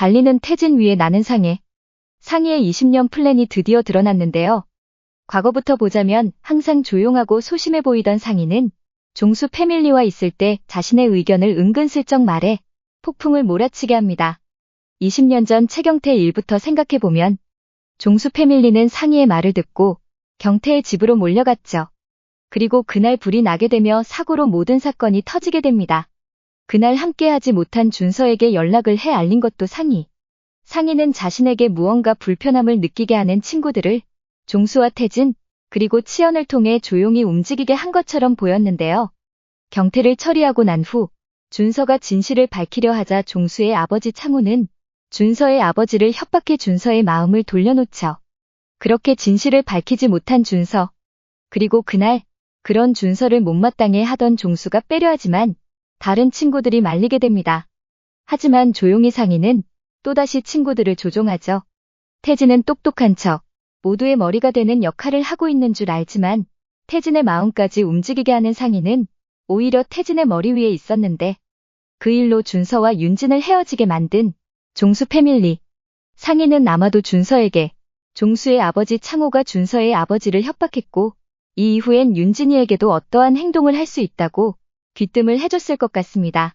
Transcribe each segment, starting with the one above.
달리는 태진 위에 나는 상해. 상희의 20년 플랜이 드디어 드러났는데요. 과거부터 보자면 항상 조용하고 소심해 보이던 상희는 종수 패밀리와 있을 때 자신의 의견을 은근슬쩍 말해 폭풍을 몰아치게 합니다. 20년 전 최경태 일부터 생각해보면 종수 패밀리는 상희의 말을 듣고 경태의 집으로 몰려갔죠. 그리고 그날 불이 나게 되며 사고로 모든 사건이 터지게 됩니다. 그날 함께하지 못한 준서에게 연락을 해 알린 것도 상희. 상희는 자신에게 무언가 불편함을 느끼게 하는 친구들을 종수와 태진, 그리고 치연을 통해 조용히 움직이게 한 것처럼 보였는데요. 경태를 처리하고 난 후 준서가 진실을 밝히려 하자 종수의 아버지 창호는 준서의 아버지를 협박해 준서의 마음을 돌려놓죠. 그렇게 진실을 밝히지 못한 준서, 그리고 그날 그런 준서를 못마땅해 하던 종수가 빼려 하지만 다른 친구들이 말리게 됩니다. 하지만 조용히 상희는 또다시 친구들을 조종하죠. 태진은 똑똑한 척 모두의 머리가 되는 역할을 하고 있는 줄 알지만 태진의 마음까지 움직이게 하는 상희는 오히려 태진의 머리 위에 있었는데 그 일로 준서와 윤진을 헤어지게 만든 종수 패밀리. 상희는 아마도 준서에게 종수의 아버지 창호가 준서의 아버지를 협박했고 이 이후엔 윤진이에게도 어떠한 행동을 할 수 있다고 귀뜸을 해줬을 것 같습니다.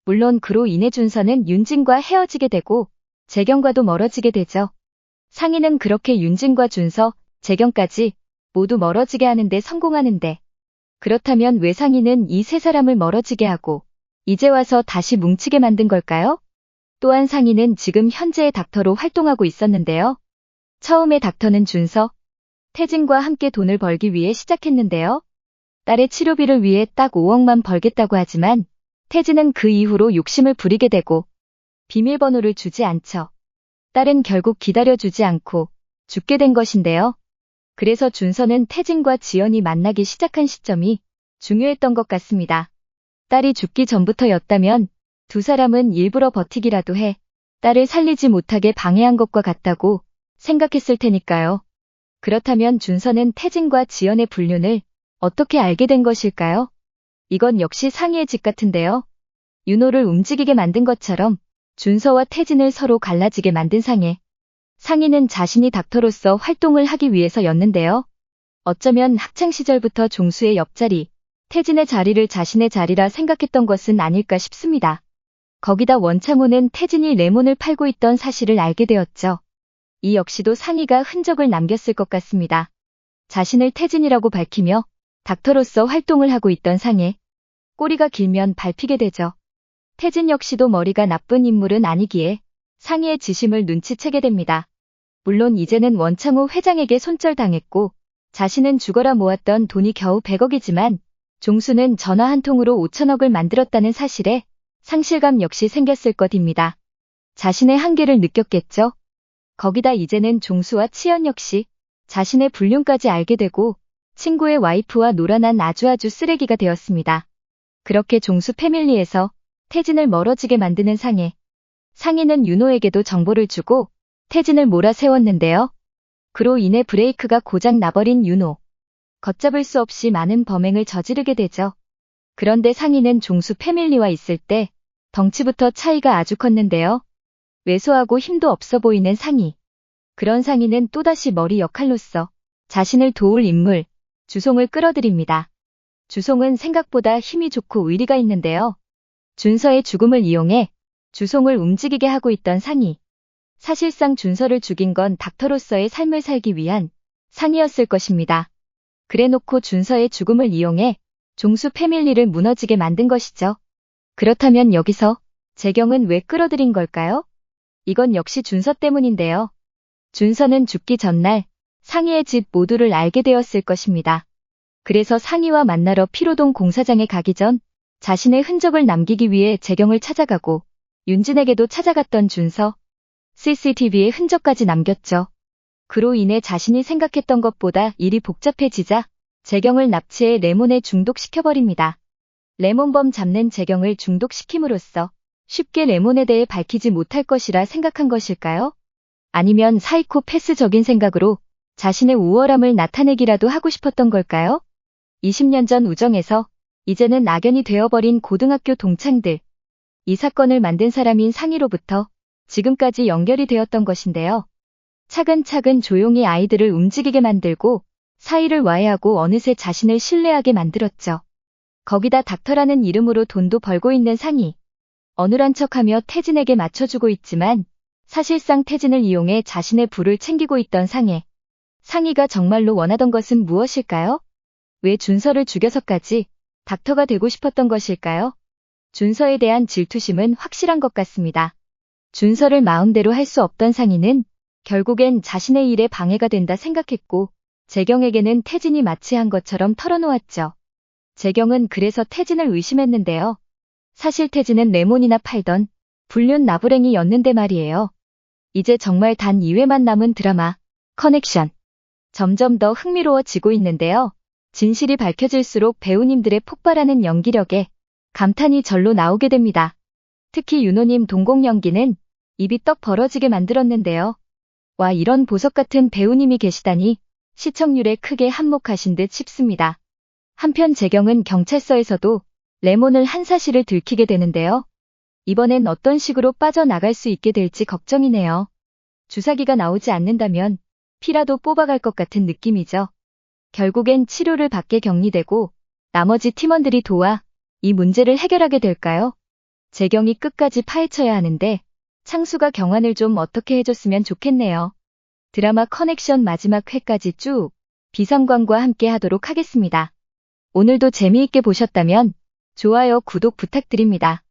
물론 그로 인해 준서는 윤진과 헤어지게 되고 재경과도 멀어지게 되죠. 상희는 그렇게 윤진과 준서, 재경까지 모두 멀어지게 하는데 성공하는데 그렇다면 왜 상희는 이 세 사람을 멀어지게 하고 이제 와서 다시 뭉치게 만든 걸까요? 또한 상희는 지금 현재의 닥터로 활동하고 있었는데요. 처음에 닥터는 준서, 태진과 함께 돈을 벌기 위해 시작했는데요. 딸의 치료비를 위해 딱 5억만 벌겠다고 하지만 태진은 그 이후로 욕심을 부리게 되고 비밀번호를 주지 않죠. 딸은 결국 기다려주지 않고 죽게 된 것인데요. 그래서 준서는 태진과 지연이 만나기 시작한 시점이 중요했던 것 같습니다. 딸이 죽기 전부터였다면 두 사람은 일부러 버티기라도 해 딸을 살리지 못하게 방해한 것과 같다고 생각했을 테니까요. 그렇다면 준서는 태진과 지연의 불륜을 어떻게 알게 된 것일까요? 이건 역시 상희의 집 같은데요. 윤호를 움직이게 만든 것처럼 준서와 태진을 서로 갈라지게 만든 상해. 상희는 자신이 닥터로서 활동을 하기 위해서였는데요. 어쩌면 학창시절부터 종수의 옆자리, 태진의 자리를 자신의 자리라 생각했던 것은 아닐까 싶습니다. 거기다 원창호는 태진이 레몬을 팔고 있던 사실을 알게 되었죠. 이 역시도 상희가 흔적을 남겼을 것 같습니다. 자신을 태진이라고 밝히며 닥터로서 활동을 하고 있던 상해. 꼬리가 길면 밟히게 되죠. 태진 역시도 머리가 나쁜 인물은 아니기에 상희의 지심을 눈치채게 됩니다. 물론 이제는 원창호 회장에게 손절당했고 자신은 죽어라 모았던 돈이 겨우 100억이지만 종수는 전화 한 통으로 5천억을 만들었다는 사실에 상실감 역시 생겼을 것입니다. 자신의 한계를 느꼈겠죠. 거기다 이제는 종수와 치연 역시 자신의 불륜까지 알게 되고 친구의 와이프와 놀아난 아주 쓰레기가 되었습니다. 그렇게 종수 패밀리에서 태진을 멀어지게 만드는 상해. 상희는 윤호에게도 정보를 주고 태진을 몰아세웠는데요. 그로 인해 브레이크가 고장 나버린 윤호. 걷잡을 수 없이 많은 범행을 저지르게 되죠. 그런데 상희는 종수 패밀리와 있을 때 덩치부터 차이가 아주 컸는데요. 왜소하고 힘도 없어 보이는 상희. 그런 상희는 또다시 머리 역할로서 자신을 도울 인물, 주송을 끌어들입니다. 주송은 생각보다 힘이 좋고 의리가 있는데요. 준서의 죽음을 이용해 주송을 움직이게 하고 있던 상희. 사실상 준서를 죽인 건 닥터로서의 삶을 살기 위한 상희였을 것입니다. 그래놓고 준서의 죽음을 이용해 종수 패밀리를 무너지게 만든 것이죠. 그렇다면 여기서 재경은 왜 끌어들인 걸까요? 이건 역시 준서 때문인데요. 준서는 죽기 전날 상희의 집 모두를 알게 되었을 것입니다. 그래서 상희와 만나러 피로동 공사장에 가기 전 자신의 흔적을 남기기 위해 재경을 찾아가고 윤진에게도 찾아갔던 준서. CCTV에 흔적까지 남겼죠. 그로 인해 자신이 생각했던 것보다 일이 복잡해지자 재경을 납치해 레몬에 중독시켜버립니다. 레몬범 잡는 재경을 중독시킴으로써 쉽게 레몬에 대해 밝히지 못할 것이라 생각한 것일까요? 아니면 사이코패스적인 생각으로 자신의 우월함을 나타내기라도 하고 싶었던 걸까요? 20년 전 우정에서 이제는 악연이 되어버린 고등학교 동창들. 이 사건을 만든 사람인 상희로부터 지금까지 연결이 되었던 것인데요. 차근차근 조용히 아이들을 움직이게 만들고 사이를 와해하고 어느새 자신을 신뢰하게 만들었죠. 거기다 닥터라는 이름으로 돈도 벌고 있는 상희. 어눌한 척하며 태진에게 맞춰주고 있지만 사실상 태진을 이용해 자신의 부를 챙기고 있던 상해. 상희가 정말로 원하던 것은 무엇일까요? 왜 준서를 죽여서까지 닥터가 되고 싶었던 것일까요? 준서에 대한 질투심은 확실한 것 같습니다. 준서를 마음대로 할 수 없던 상희는 결국엔 자신의 일에 방해가 된다 생각했고 재경에게는 태진이 마치 한 것처럼 털어놓았죠. 재경은 그래서 태진을 의심했는데요. 사실 태진은 레몬이나 팔던 불륜 나부랭이였는데 말이에요. 이제 정말 단 2회만 남은 드라마 커넥션. 점점 더 흥미로워지고 있는데요. 진실이 밝혀질수록 배우님들의 폭발하는 연기력에 감탄이 절로 나오게 됩니다. 특히 윤호님 동공 연기는 입이 떡 벌어지게 만들었는데요. 와, 이런 보석 같은 배우님이 계시다니 시청률에 크게 한몫하신 듯 싶습니다. 한편 재경은 경찰서에서도 레몬을 한 사실을 들키게 되는데요. 이번엔 어떤 식으로 빠져나갈 수 있게 될지 걱정이네요. 주사기가 나오지 않는다면 피라도 뽑아갈 것 같은 느낌이죠. 결국엔 치료를 받게 격리되고 나머지 팀원들이 도와 이 문제를 해결하게 될까요? 재경이 끝까지 파헤쳐야 하는데 창수가 경환을 좀 어떻게 해줬으면 좋겠네요. 드라마 커넥션 마지막 회까지 쭉 비상광과 함께 하도록 하겠습니다. 오늘도 재미있게 보셨다면 좋아요, 구독 부탁드립니다.